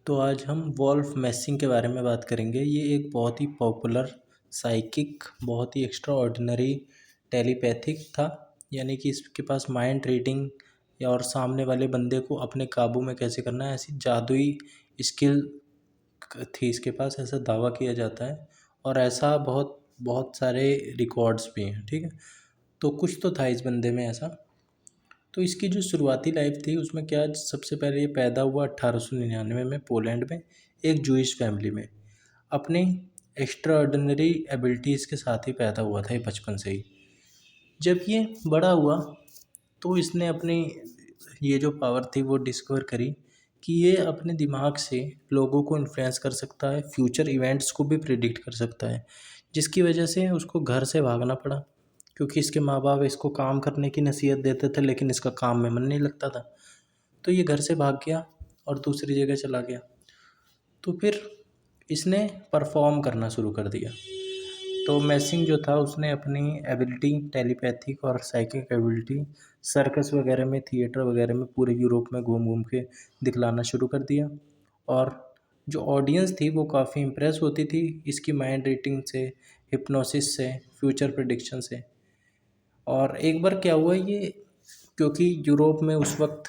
तो आज हम वोल्फ मैसिंग के बारे में बात करेंगे। ये एक बहुत ही पॉपुलर साइकिक, बहुत ही एक्स्ट्रा ऑर्डिनरी टेलीपैथिक था। यानी कि इसके पास माइंड रीडिंग या और सामने वाले बंदे को अपने काबू में कैसे करना है, ऐसी जादुई स्किल थी इसके पास, ऐसा दावा किया जाता है। और ऐसा बहुत बहुत सारे रिकॉर्ड्स भी हैं। ठीक है, तो कुछ तो था इस बंदे में ऐसा। तो इसकी जो शुरुआती लाइफ थी उसमें क्या, सबसे पहले ये पैदा हुआ 1899 में पोलैंड में एक जूइश फैमिली में। अपनी एक्स्ट्रा ऑर्डिनरी एबिलिटीज़ के साथ ही पैदा हुआ था ये बचपन से ही। जब ये बड़ा हुआ तो इसने अपनी ये जो पावर थी वो डिस्कवर करी कि ये अपने दिमाग से लोगों को इन्फ्लुएंस कर सकता है, फ्यूचर इवेंट्स को भी प्रिडिक्ट कर सकता है। जिसकी वजह से उसको घर से भागना पड़ा, क्योंकि इसके माँ बाप इसको काम करने की नसीहत देते थे लेकिन इसका काम में मन नहीं लगता था। तो ये घर से भाग गया और दूसरी जगह चला गया। तो फिर इसने परफॉर्म करना शुरू कर दिया। तो मैसिंग जो था उसने अपनी एबिलिटी, टेलीपैथिक और साइकिक एबिलिटी सर्कस वगैरह में, थिएटर वगैरह में, पूरे यूरोप में घूम घूम के दिखलाना शुरू कर दिया। और जो ऑडियंस थी वो काफ़ी इम्प्रेस होती थी इसकी माइंड रीडिंग से, हिप्नोसिस से, फ्यूचर प्रेडिक्शन से। और एक बार क्या हुआ, ये क्योंकि यूरोप में उस वक्त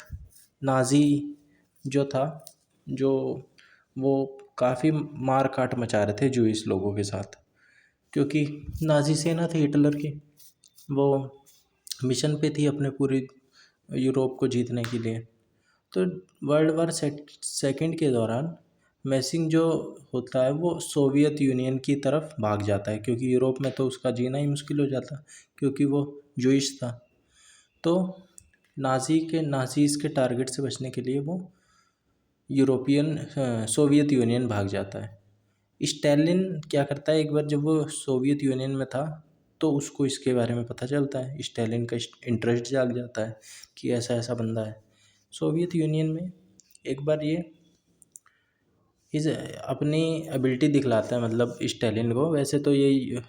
नाज़ी जो था, जो वो काफ़ी मार काट मचा रहे थे जूइश लोगों के साथ, क्योंकि नाज़ी सेना थी हिटलर की, वो मिशन पे थी अपने पूरी यूरोप को जीतने के लिए। तो वर्ल्ड वार सेकंड के दौरान मैसिंग जो होता है वो सोवियत यूनियन की तरफ भाग जाता है, क्योंकि यूरोप में तो उसका जीना ही मुश्किल हो जाता, क्योंकि वो जूइश था। तो नाज़ीज़ के टारगेट से बचने के लिए वो सोवियत यूनियन भाग जाता है। स्टालिन क्या करता है, एक बार जब वो सोवियत यूनियन में था तो उसको इसके बारे में पता चलता है, स्टालिन का इंटरेस्ट जाग जाता है कि ऐसा ऐसा बंदा है सोवियत यूनियन में। एक बार ये इस अपनी एबिलिटी दिखलाता है, मतलब स्टालिन को। वैसे तो ये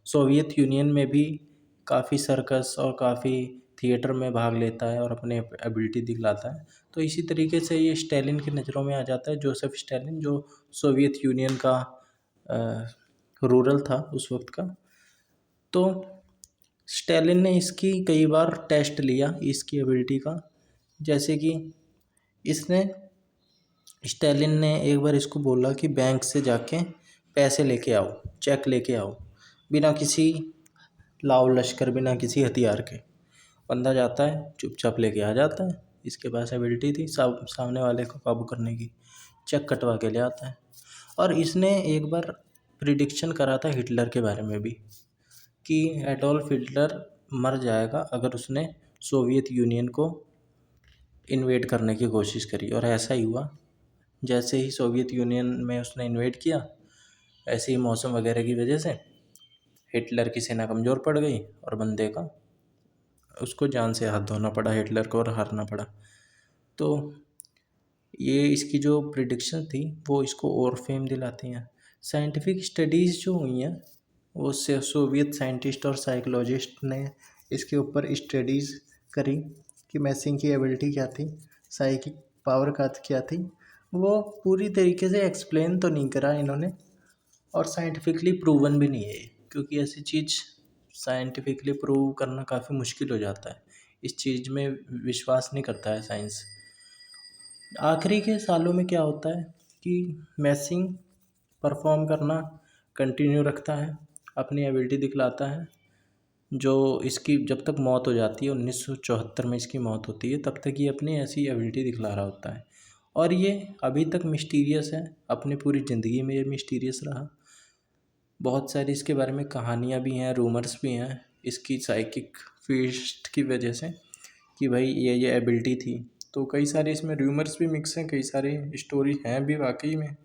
सोवियत यूनियन में भी काफ़ी सर्कस और काफ़ी थिएटर में भाग लेता है और अपने एबिलिटी दिखलाता है। तो इसी तरीके से ये स्टालिन की नज़रों में आ जाता है, जोसेफ स्टालिन, जो सोवियत यूनियन का रूरल था उस वक्त का। तो स्टालिन ने इसकी कई बार टेस्ट लिया इसकी एबिलिटी का। जैसे कि इसने स्टालिन ने एक बार इसको बोला कि बैंक से जाके पैसे लेके आओ, चेक लेके आओ, बिना किसी लाव लश्कर, बिना किसी हथियार के। बंदा जाता है, चुपचाप लेके आ जाता है। इसके पास एबिलिटी थी सामने वाले को काबू करने की। चेक कटवा के ले आता है। और इसने एक बार प्रिडिक्शन करा था हिटलर के बारे में भी, कि एडोल्फ हिटलर मर जाएगा अगर उसने सोवियत यूनियन को इन्वेड करने की कोशिश करी। और ऐसा ही हुआ। जैसे ही सोवियत यूनियन में उसने इन्वेड किया, ऐसे ही मौसम वगैरह की वजह से हिटलर की सेना कमज़ोर पड़ गई और बंदे का उसको जान से हाथ धोना पड़ा हिटलर को, और हारना पड़ा। तो ये इसकी जो प्रिडिक्शन थी वो इसको और फेम दिलाती हैं। साइंटिफिक स्टडीज़ जो हुई हैं वो सोवियत साइंटिस्ट और साइकोलॉजिस्ट ने इसके ऊपर स्टडीज़ करी कि मैसिंग की एबिलिटी क्या थी, साइकिक पावर का क्या थी। वो पूरी तरीके से एक्सप्लेन तो नहीं करा इन्होंने, और साइंटिफिकली प्रूवन भी नहीं है, क्योंकि ऐसी चीज़ साइंटिफिकली प्रूव करना काफ़ी मुश्किल हो जाता है। इस चीज़ में विश्वास नहीं करता है साइंस। आखिरी के सालों में क्या होता है कि मैसिंग परफॉर्म करना कंटिन्यू रखता है, अपनी एबिलिटी दिखलाता है। जो इसकी जब तक मौत हो जाती है, 1974 में इसकी मौत होती है, तब तक ये अपनी ऐसी एबिलिटी दिखला रहा होता है। और ये अभी तक मिस्टीरियस है, अपनी पूरी ज़िंदगी में ये मिस्टीरियस रहा। बहुत सारी इसके बारे में कहानियाँ भी हैं, रूमर्स भी हैं इसकी साइकिक फीस्ट की वजह से, कि भाई ये एबिलिटी थी। तो कई सारे इसमें रूमर्स भी मिक्स हैं, कई सारी स्टोरी हैं भी वाकई में।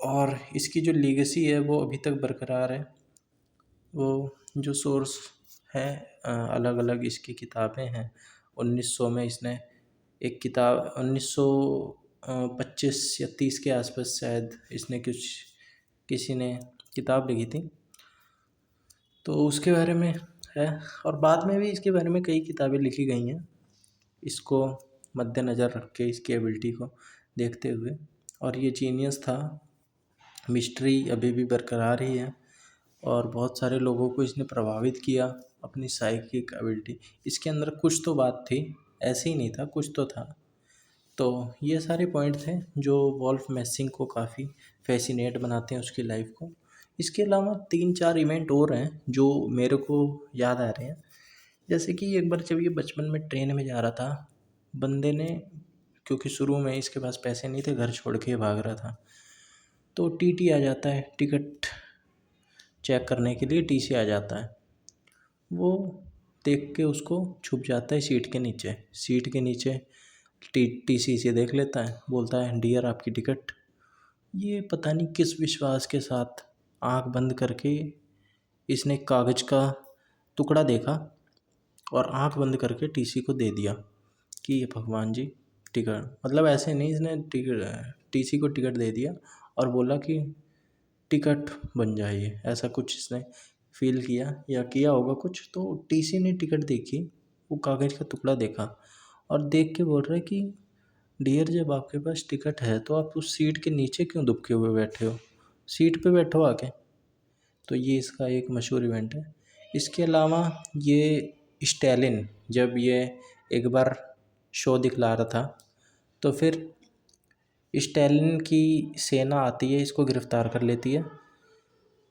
और इसकी जो लीगेसी है वो अभी तक बरकरार है। वो जो सोर्स है, अलग अलग इसकी किताबें हैं। 1900 में इसने एक किताब, 1925 या 30 के आसपास शायद इसने किसी ने किताब लिखी थी, तो उसके बारे में है। और बाद में भी इसके बारे में कई किताबें लिखी गई हैं। इसको मद्देनज़र रख के इसकी एबिलिटी को देखते हुए। और ये जीनियस था। मिस्ट्री अभी भी बरकरार ही है और बहुत सारे लोगों को इसने प्रभावित किया अपनी साइकिक एबिलिटी। इसके अंदर कुछ तो बात थी, ऐसे ही नहीं था, कुछ तो था। तो ये सारे पॉइंट थे जो वॉल्फ मैसिंग को काफ़ी फैसिनेट बनाते हैं उसकी लाइफ को। इसके अलावा 3-4 इवेंट और हैं जो मेरे को याद आ रहे हैं। जैसे कि एक बार जब ये बचपन में ट्रेन में जा रहा था, बंदे ने, क्योंकि शुरू में इसके पास पैसे नहीं थे, घर छोड़ के भाग रहा था, तो टीटी आ जाता है, टिकट चेक करने के लिए टीसी आ जाता है। वो देख के उसको छुप जाता है सीट के नीचे। सीट के नीचे टीसी से देख लेता है, बोलता है डियर आपकी टिकट। ये पता नहीं किस विश्वास के साथ आंख बंद करके इसने कागज़ का टुकड़ा देखा और आंख बंद करके टीसी को दे दिया कि ये भगवान जी टिकट, मतलब ऐसे नहीं, इसने टिकट टीसी को टिकट दे दिया और बोला कि टिकट बन जाइए, ऐसा कुछ इसने फील किया या किया होगा कुछ। तो टीसी ने टिकट देखी, वो कागज़ का टुकड़ा देखा और देख के बोल रहा है कि डियर जब आपके पास टिकट है तो आप उस सीट के नीचे क्यों दुबके हुए बैठे हो, सीट पे बैठो आके। तो ये इसका एक मशहूर इवेंट है। इसके अलावा ये स्टैलिन जब ये एक बार शो दिखला रहा था, तो फिर स्टैलिन की सेना आती है, इसको गिरफ़्तार कर लेती है।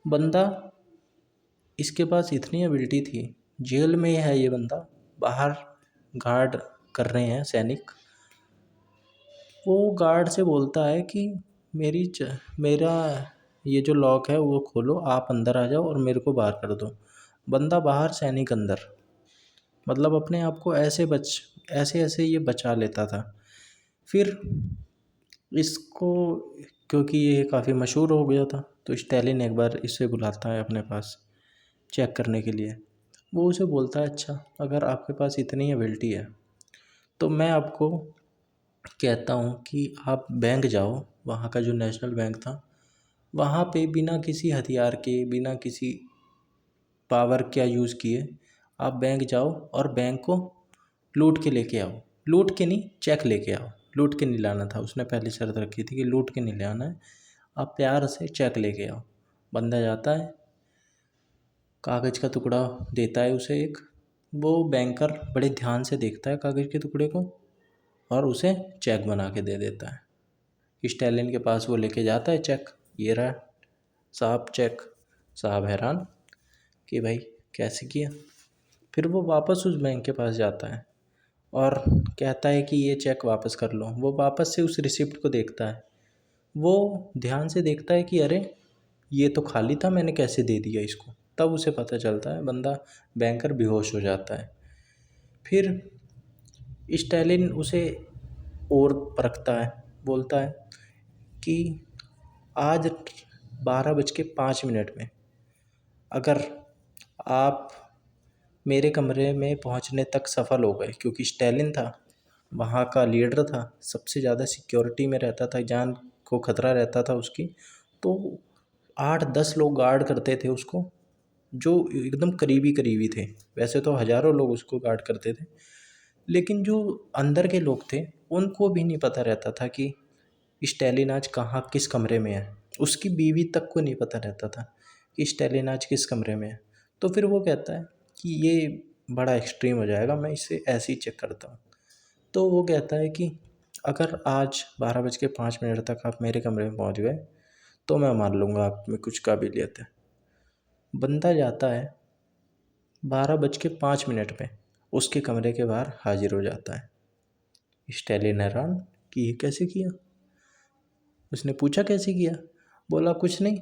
बंदा, इसके पास इतनी एबिलिटी थी, जेल में है ये बंदा, बाहर गार्ड कर रहे हैं सैनिक, वो गार्ड से बोलता है कि मेरा ये जो लॉक है वो खोलो, आप अंदर आ जाओ और मेरे को बाहर कर दो। बंदा बाहर, सैनिक अंदर, मतलब अपने आप को ऐसे ऐसे ये बचा लेता था। फिर इसको, क्योंकि ये काफ़ी मशहूर हो गया था, तो स्टैलिन एक बार इसे बुलाता है अपने पास चेक करने के लिए। वो उसे बोलता है अच्छा, अगर आपके पास इतनी एबिलिटी है तो मैं आपको कहता हूँ कि आप बैंक जाओ, वहाँ का जो नेशनल बैंक था, वहाँ पे बिना किसी हथियार के, बिना किसी पावर क्या यूज़ किए आप बैंक जाओ और बैंक को लूट के लेके आओ। लूट के नहीं, चेक लेके आओ। लूट के नहीं लाना था, उसने पहली शर्त रखी थी कि लूट के नहीं ले आना है, आप प्यार से चेक लेके आओ। बंदा जाता है, कागज़ का टुकड़ा देता है उसे एक। वो बैंकर बड़े ध्यान से देखता है कागज़ के टुकड़े को और उसे चेक बना के दे देता है। स्टैलिन के पास वो लेके जाता है चेक, ये रहा साहब चेक। साहब हैरान कि भाई कैसे किया। फिर वो वापस उस बैंक के पास जाता है और कहता है कि ये चेक वापस कर लो। वो वापस से उस रिसिप्ट को देखता है, वो ध्यान से देखता है कि अरे ये तो खाली था, मैंने कैसे दे दिया इसको। तब उसे पता चलता है, बंदा बैंकर बेहोश हो जाता है। फिर स्टैलिन उसे और परखता है, बोलता है कि आज 12:05 में अगर आप मेरे कमरे में पहुंचने तक सफल हो गए, क्योंकि स्टैलिन था, वहाँ का लीडर था, सबसे ज़्यादा सिक्योरिटी में रहता था, जान को खतरा रहता था उसकी, तो 8-10 लोग गार्ड करते थे उसको, जो एकदम करीबी करीबी थे। वैसे तो हज़ारों लोग उसको गार्ड करते थे, लेकिन जो अंदर के लोग थे उनको भी नहीं पता रहता था कि स्टैलिन आज कहाँ किस कमरे में है। उसकी बीवी तक को नहीं पता रहता था कि स्टैलिन आज किस कमरे में है। तो फिर वो कहता है कि ये बड़ा एक्सट्रीम हो जाएगा, मैं इसे ऐसे ही चेक करता हूँ। तो वो कहता है कि अगर आज 12:05 तक आप मेरे कमरे में पहुँच गए तो मैं मान लूँगा आप में कुछ काबिलियत है। बंदा जाता है, 12:05 पे उसके कमरे के बाहर हाजिर हो जाता है। स्टैलिन हैरान कि ये कैसे किया। उसने पूछा कैसे किया, बोला कुछ नहीं,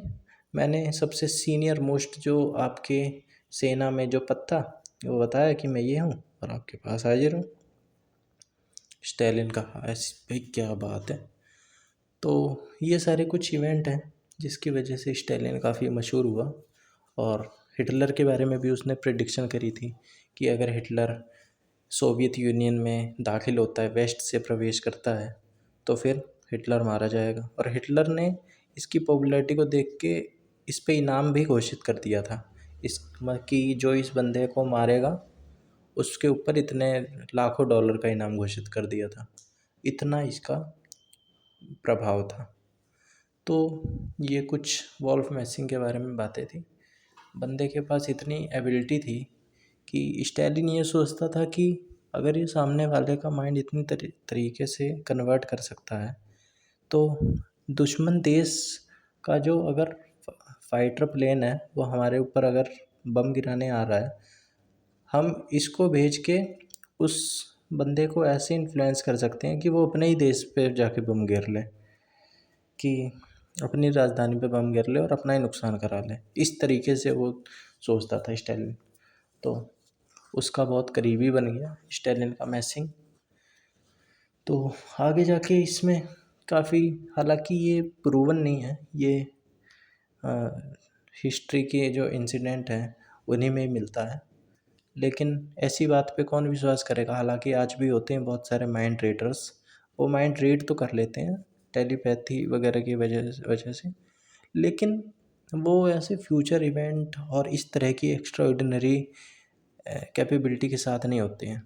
मैंने सबसे सीनियर मोस्ट जो आपके सेना में जो पद वो बताया कि मैं ये हूँ और आपके पास हाजिर हूँ। स्टैलिन कहा ऐसी भाई क्या बात है। तो ये सारे कुछ इवेंट हैं जिसकी वजह से स्टैलिन काफ़ी मशहूर हुआ। और हिटलर के बारे में भी उसने प्रेडिक्शन करी थी कि अगर हिटलर सोवियत यूनियन में दाखिल होता है, वेस्ट से प्रवेश करता है, तो फिर हिटलर मारा जाएगा। और हिटलर ने इसकी पॉपुलैरिटी को देख के इस पे इनाम भी घोषित कर दिया था, इस कि जो इस बंदे को मारेगा उसके ऊपर इतने लाखों डॉलर का इनाम घोषित कर दिया था। इतना इसका प्रभाव था। तो ये कुछ वोल्फ मैसिंग के बारे में बातें थी। बंदे के पास इतनी एबिलिटी थी कि स्टैलिन ये सोचता था कि अगर ये सामने वाले का माइंड इतनी तरीके से कन्वर्ट कर सकता है तो दुश्मन देश का जो अगर फाइटर प्लेन है वो हमारे ऊपर अगर बम गिराने आ रहा है, हम इसको भेज के उस बंदे को ऐसे इन्फ्लुएंस कर सकते हैं कि वो अपने ही देश पे जाके बम गिर ले, कि अपनी राजधानी पे बम गिर ले और अपना ही नुकसान करा ले। इस तरीके से वो सोचता था स्टैलिन। तो उसका बहुत करीबी बन गया स्टैलिन का मैसिंग। तो आगे जाके इसमें काफ़ी, हालांकि ये प्रूवन नहीं है, ये हिस्ट्री के जो इंसिडेंट हैं उन्हीं में ही मिलता है, लेकिन ऐसी बात पे कौन विश्वास करेगा। हालांकि आज भी होते हैं बहुत सारे माइंड रीडर्स, वो माइंड रीड तो कर लेते हैं टेलीपैथी वगैरह की वजह से, लेकिन वो ऐसे फ्यूचर इवेंट और इस तरह की एक्स्ट्रा ऑर्डिनरी कैपेबिलिटी के साथ नहीं होते हैं।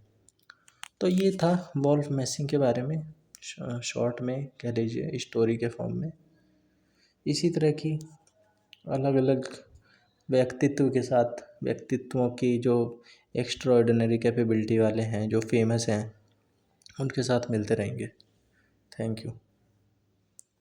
तो ये था वोल्फ मैसिंग के बारे में, शॉर्ट में कह लीजिए स्टोरी के फॉर्म में। इसी तरह की अलग अलग व्यक्तित्व के साथ, व्यक्तित्वों की जो एक्स्ट्रा ऑर्डिनरी कैपेबिलिटी वाले हैं, जो फेमस हैं, उनके साथ मिलते रहेंगे। Thank you.